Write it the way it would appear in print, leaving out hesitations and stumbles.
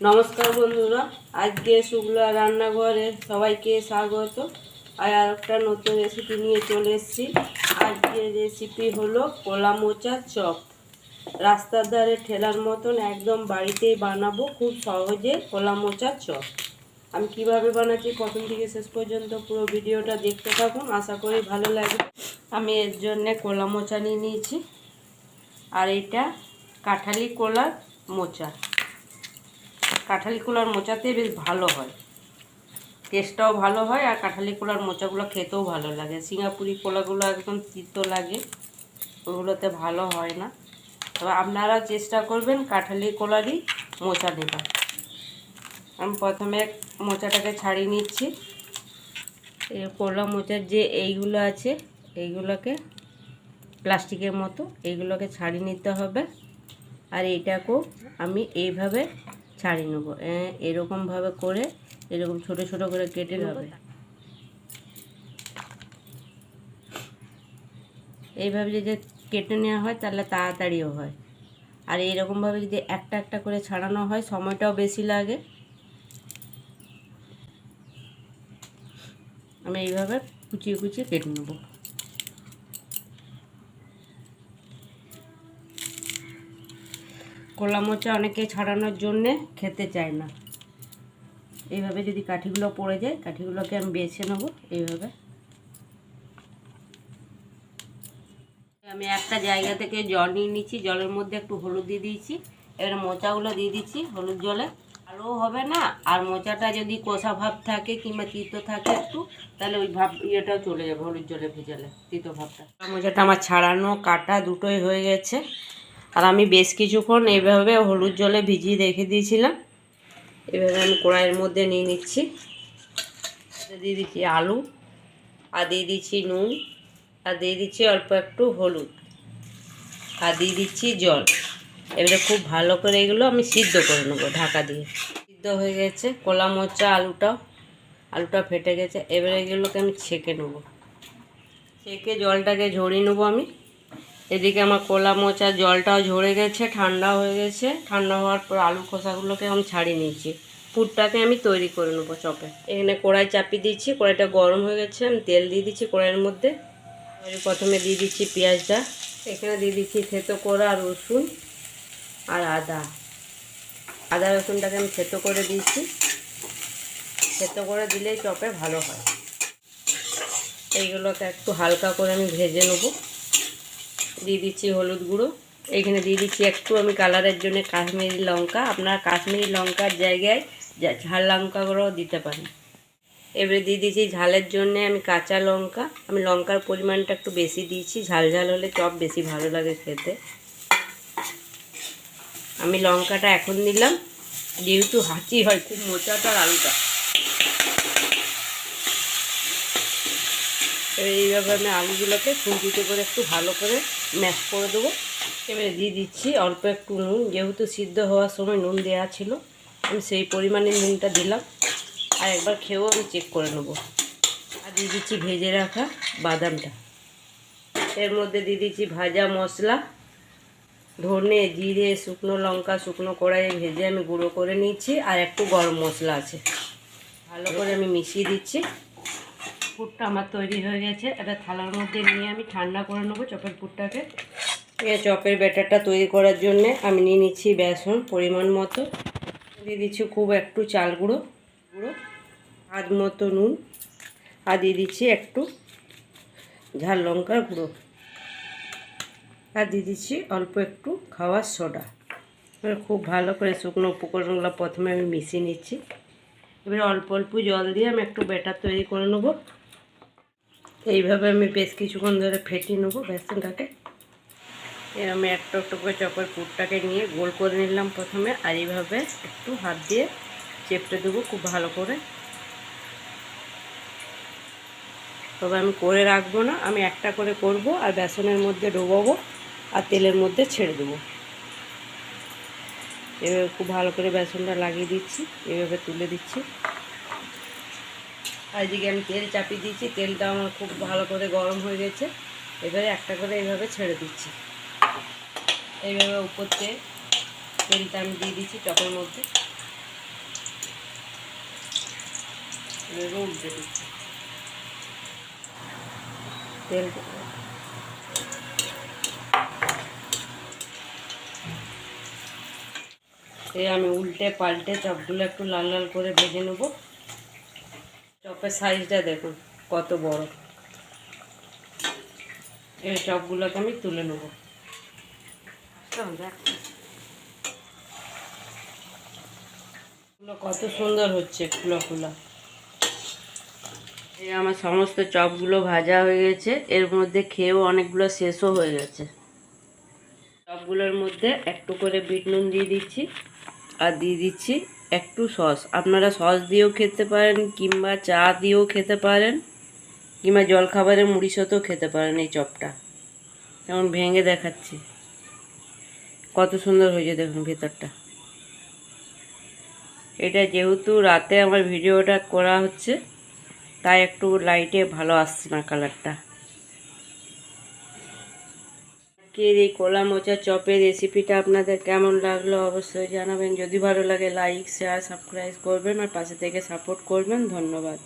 নমস্কার বন্ধুরা, আজকে শুক্লা রান্নাঘরে সবাইকে স্বাগত। আর একটা নতুন রেসিপি নিয়ে চলে এসেছি। আজকের রেসিপি হলো কলা মোচার চপ। রাস্তার ধারে ঠেলার মতন একদম বাড়িতেই বানাবো খুব সহজে কলা মোচার চপ। আমি কিভাবে বানাচ্ছি প্রথম থেকে শেষ পর্যন্ত পুরো ভিডিওটা দেখতে থাকুন, আশা করি ভালো লাগবে। আমি এর জন্যে কলা মোচা নিয়ে নিয়েছি, আর এটা কাঁঠালি কলার মোচা। কাঁঠালি কলার মোচাতে বেশ ভালো হয়, টেস্টটাও ভালো হয়, আর কাঁঠালি কলার মোচাগুলো খেতেও ভালো লাগে। সিঙ্গাপুরি কলাগুলো একদম তিতো লাগে, ওগুলোতে ভালো হয় না। তবে আপনারা চেষ্টা করবেন কাঁঠালি কলারই মোচা নেবার। আমি প্রথমে মোচাটাকে ছাড়িয়ে নিচ্ছি। এই কলা মোচার যে এইগুলো আছে, এইগুলোকে প্লাস্টিকের মতো এইগুলোকে ছাড়িয়ে নিতে হবে। আর এইটাকেও আমি এইভাবে ছাড়িয়ে নেব, এরকমভাবে করে এরকম ছোট ছোট করে কেটে নেবে। এইভাবে যদি কেটে নেওয়া হয় তাহলে তাড়াতাড়িও হয়, আর এইরকমভাবে যদি একটা একটা করে ছাড়ানো হয় সময়টাও বেশি লাগে। আমি এইভাবে কুচিয়ে কুচিয়ে কেটে নেব। কলা মোচা অনেকে ছাড়ানোর জন্যে খেতে চায় না। এইভাবে যদি কাঠিগুলো পড়ে যায়, কাঠিগুলোকে আমি বেছে নেব। এইভাবে আমি একটা জায়গা থেকে জল নিয়ে নিচ্ছি, জলের মধ্যে একটু হলুদ দিয়ে দিয়েছি। এবার মোচাগুলো দিয়ে দিচ্ছি হলুদ জলে। ভালোও হবে না, আর মোচাটা যদি কষা ভাব থাকে কিংবা তিতো থাকে একটু, তাহলে ওই ভাব ইয়েটাও চলে যাবে হলুদ জলে ভেজালে, তিতো ভাবটা। মোচাটা আমার ছাড়ানো কাটা দুটোই হয়ে গেছে, আর আমি বেশ কিছুক্ষণ এইভাবে হলুদ জলে ভিজিয়ে রেখে দিয়েছিলাম। এভাবে আমি কড়াইয়ের মধ্যে নিয়ে নিচ্ছি। দিয়ে দিচ্ছি আলু, আর দিয়ে দিচ্ছি নুন, আর দিয়ে দিচ্ছি অল্প একটু হলুদ, আর দিয়ে দিচ্ছি জল। এবারে খুব ভালো করে এগুলো আমি সিদ্ধ করে নেবো ঢাকা দিয়ে। সিদ্ধ হয়ে গেছে কলা মোচা, আলুটা ফেটে গেছে। এবারে এগুলোকে আমি ছেঁকে নেবো, ছেঁকে জলটাকে ঝরিয়ে নেবো আমি। এদিকে আমার কলা মোচা জলটাও ঝরে গেছে, ঠান্ডা হয়ে গেছে। ঠান্ডা হওয়ার পর আলু খোসাগুলোকে আমি ছাড়িয়ে নিয়েছি। পুরটাকে আমি তৈরি করে নেবো চপে। এখানে কড়াই চাপিয়ে দিচ্ছি, কড়াইটা গরম হয়ে গেছে। আমি তেল দিয়ে দিচ্ছি কড়াইয়ের মধ্যে। প্রথমে দিয়ে দিচ্ছি পেঁয়াজটা, এখানে দিয়ে দিচ্ছি থেতো করা রসুন আর আদা রসুনটাকে আমি থেতো করে দিচ্ছি। থেতো করে দিলেই চপে ভালো হয়। এইগুলোকে একটু হালকা করে আমি ভেজে নেবো। দিয়ে দিচ্ছি হলুদ গুঁড়ো, এখানে দিয়ে দিচ্ছি একটু আমি কালারের জন্য কাশ্মীরি লঙ্কা। আপনারা কাশ্মীরি লঙ্কার জায়গায় ঝাল লঙ্কাগুলোও দিতে পারেন। এবারে দিয়ে দিচ্ছি ঝালের জন্য আমি কাঁচা লঙ্কা। আমি লঙ্কার পরিমাণটা একটু বেশি দিয়েছি, ঝাল ঝাল হলে চপ বেশি ভালো লাগে খেতে। আমি লঙ্কাটা এখন দিলাম যেহেতু হাঁচি হয় খুব মোচাটার আলুটা। এবার এইভাবে আমি আলুগুলোকে খুন্তিতে করে একটু ভালো করে ম্যাশ করে দেবো। এবারে দিয়ে দিচ্ছি অল্প একটু নুন, যেহেতু সিদ্ধ হওয়ার সময় নুন দেওয়া ছিল, আমি সেই পরিমাণে নুনটা দিলাম। আর একবার খেয়েও আমি চেক করে নেবো। আর দিয়ে দিচ্ছি ভেজে রাখা বাদামটা। এর মধ্যে দিয়ে দিচ্ছি ভাজা মশলা, ধনে, জিরে, শুকনো লঙ্কা শুকনো কড়াইয়ে ভেজে আমি গুঁড়ো করে নিচ্ছি। আর একটু গরম মশলা আছে, ভালো করে আমি মিশিয়ে দিচ্ছি। পুরটা আমার তৈরি হয়ে গেছে। একটা থালার মধ্যে নিয়ে আমি ঠান্ডা করে নেবো চপের পুরটাকে। এই চপের ব্যাটারটা তৈরি করার জন্যে আমি নিয়ে নিচ্ছি বেসন পরিমাণ মতো, দিয়ে দিচ্ছি খুব একটু চাল গুঁড়ো, স্বাদ মতো নুন, আর দিয়ে দিচ্ছি একটু ঝাল লঙ্কার গুঁড়ো, আর দিয়ে দিচ্ছি অল্প একটু খাওয়ার সোডা। এবার খুব ভালো করে শুকনো উপকরণগুলো প্রথমে আমি মিশিয়ে নিচ্ছি। এবার অল্প অল্প জল দিয়ে আমি একটু ব্যাটার তৈরি করে নেব। এইভাবে আমি বেশ কিছুক্ষণ ধরে ফেটিয়ে নেবো বেসনটাকে। আমি একটু একটু করে চপের পুরটাকে নিয়ে গোল করে নিলাম প্রথমে, আর এইভাবে একটু হাত দিয়ে চেপটে দেবো খুব ভালো করে। তবে আমি করে রাখবো না, আমি একটা করে করব আর বেসনের মধ্যে ডোবাবো আর তেলের মধ্যে ছেড়ে দেবো। এভাবে খুব ভালো করে বেসনটা লাগিয়ে দিচ্ছি, এভাবে তুলে দিচ্ছি। আর এদিকে আমি তেল চাপিয়ে দিচ্ছি, তেলটা আমার খুব ভালো করে গরম হয়ে গেছে। এবারে একটা করে এইভাবে ছেড়ে দিচ্ছি। এইভাবে উপর তেলটা আমি দিয়ে দিচ্ছি চপের মধ্যে। উল্টে দিচ্ছি তেল। আমি উল্টে পাল্টে চপগুলো একটু লাল লাল করে ভেজে নেব। চপের সাইজটা দেখুন কত বড়। এই চপগুলোকে আমি তুলে নেব। কত সুন্দর হচ্ছে ফুলা ফুলা। এই আমার সমস্ত চপগুলো ভাজা হয়ে গেছে। এর মধ্যে খেয়েও অনেকগুলো শেষও হয়ে গেছে। চপগুলোর মধ্যে একটু করে বিট নুন দিয়ে দিচ্ছি আর দিয়ে দিচ্ছি একটু সস। আপনারা সস দিয়েও খেতে পারেন কিংবা চা দিয়েও খেতে পারেন কিংবা জলখাবারের মুড়ির সাথেও খেতে পারেন। এই চপটা যেমন ভেঙে দেখাচ্ছি কত সুন্দর হয়েছে দেখুন ভেতরটা। এটা যেহেতু রাতে আমার ভিডিওটা করা হচ্ছে তাই একটু লাইটে ভালো আসছে না কালারটা। এই কলা মোচা চপের রেসিপিটা আপনাদের কেমন লাগলো অবশ্যই জানাবেন। যদি ভালো লাগে লাইক শেয়ার সাবস্ক্রাইব করবেন আর পাশে থেকে সাপোর্ট করবেন। ধন্যবাদ।